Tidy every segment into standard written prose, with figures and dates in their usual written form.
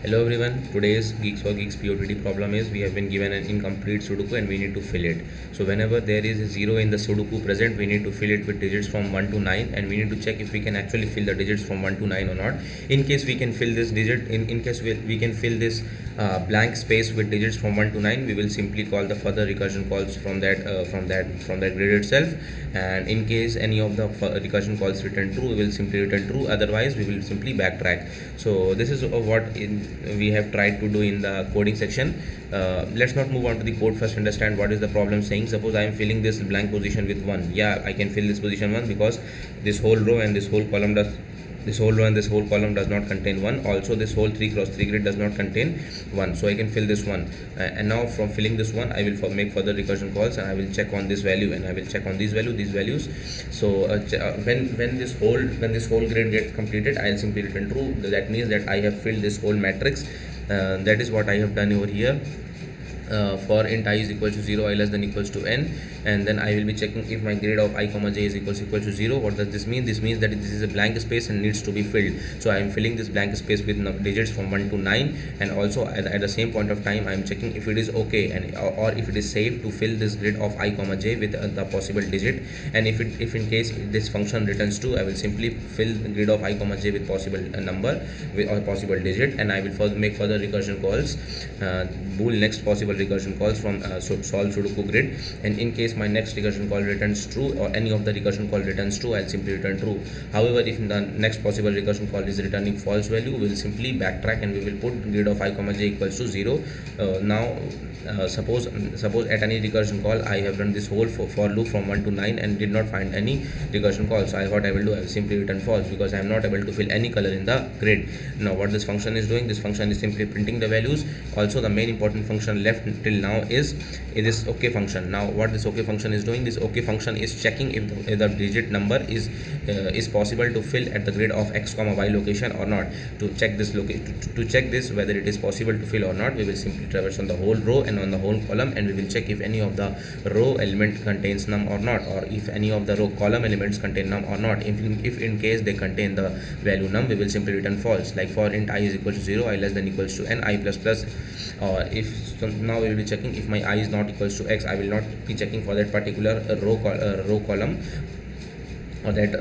Hello everyone, today's Geeks for Geeks POTD problem is we have been given an incomplete Sudoku and we need to fill it. So whenever there is a 0 in the Sudoku present, we need to fill it with digits from 1 to 9 and we need to check if we can actually fill the digits from 1 to 9 or not. In case we can fill this digit, in case we can fill this blank space with digits from 1 to 9, we will simply call the further recursion calls from that grid itself, and in case any of the recursion calls return true, we will simply return true, otherwise we will simply backtrack. So this is we have tried to do in the coding section. Let's not move on to the code first, understand what is the problem saying. Suppose I am filling this blank position with 1. Yeah, I can fill this position 1 because this whole row and this whole column does not contain 1. Also this whole 3 cross 3 grid does not contain 1, so I can fill this 1. And now from filling this 1, I will make further recursion calls and I will check on this value and I will check on these values. So when this whole grid gets completed, I will simply return true. That means that I have filled this whole matrix. That is what I have done over here. For int I is equal to 0, I less than equals to n, and then I will be checking if my grade of I comma j is equal to 0. What does this mean? This means that this is a blank space and needs to be filled. So I am filling this blank space with digits from 1 to 9, and also at the same point of time I am checking if it is okay and or if it is safe to fill this grid of I comma j with the possible digit. And if in case this function returns 2, I will simply fill the grid of I comma j with possible number or possible digit, and I will make further recursion calls, bool next possible recursion calls from solve Sudoku grid. And in case my next recursion call returns true or any of the recursion call returns true, I'll simply return true. However, if the next possible recursion call is returning false value, we will simply backtrack and we will put grid of I comma j equals to 0. Now suppose at any recursion call I have run this whole for loop from 1 to 9 and did not find any recursion call. So what I will do, I will simply return false because I am not able to fill any color in the grid. Now what this function is doing, this function is simply printing the values. Also the main important function left till now is this OK function. Now what this OK function is doing, this OK function is checking if the digit number is possible to fill at the grid of x comma y location or not. To check this whether it is possible to fill or not, we will simply traverse on the whole row and on the whole column, and we will check if any of the row element contains num or not, or if any of the row column elements contain num or not. If in case they contain the value num, we will simply return false, like for int I is equal to 0, I less than equals to n, I plus plus. Now we will be checking if my I is not equals to x, I will not be checking for that particular row column or that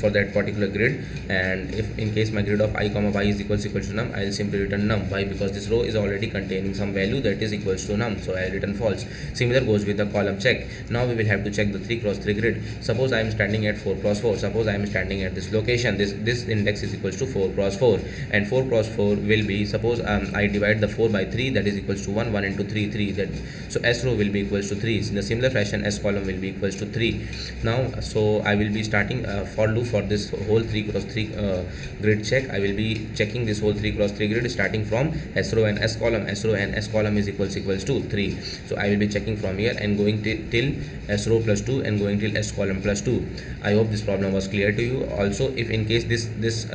for that particular grid. And if in case my grid of I comma y is equals to num, I will simply return num. Why? Because this row is already containing some value that is equals to num, so I will return false. Similar goes with the column check. Now we will have to check the 3 cross 3 grid. Suppose I am standing at 4 cross 4. Suppose I am standing at this location. This index is equals to 4 cross 4, and 4 cross 4 will be, suppose I divide the 4 by 3, that is equals to 1 into 3 3, that so s row will be equals to 3. In the similar fashion, s column will be equals to 3. Now so I will be starting for loop for this whole 3 cross 3 grid check. I will be checking this whole 3 cross 3 grid starting from s row and s column. S row and s column is equals to 3. So I will be checking from here and going till s row plus 2 and going till s column plus 2. I hope this problem was clear to you. Also, if in case this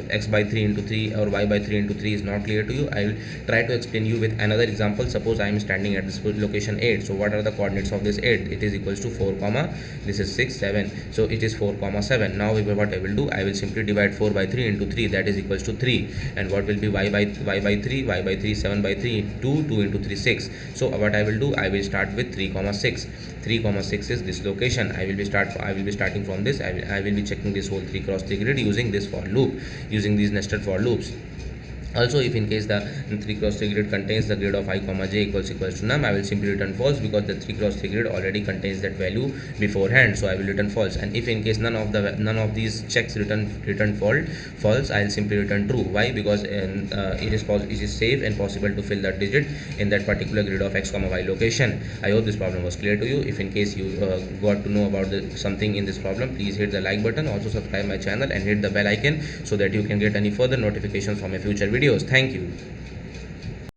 x by 3 into 3 or y by 3 into 3 is not clear to you, I will try to explain you with another example. Suppose I am standing at this location 8. So what are the coordinates of this 8? It is equals to 4 comma, this is 6 7, so it is 4 comma 7. Now what I will do, I will simply divide 4 by 3 into 3, that is equals to 3. And what will be y by 3 7 by 3 2 into 3 6. So what I will do, I will start with 3 comma 6. 3 comma 6 is this location. I will be starting from this. I will be checking this whole 3 cross 3 grid using this for loop, using these nested for loops. Also, if in case the 3 cross 3 grid contains the grid of I comma j equals to num, I will simply return false because the 3 cross 3 grid already contains that value beforehand, so I will return false. And if in case none of these checks return false, I will simply return true. Why? Because it is safe and possible to fill that digit in that particular grid of x comma y location. I hope this problem was clear to you. If in case you got to know about something in this problem, please hit the like button. Also subscribe my channel and hit the bell icon so that you can get any further notifications from my future videos. Thank you.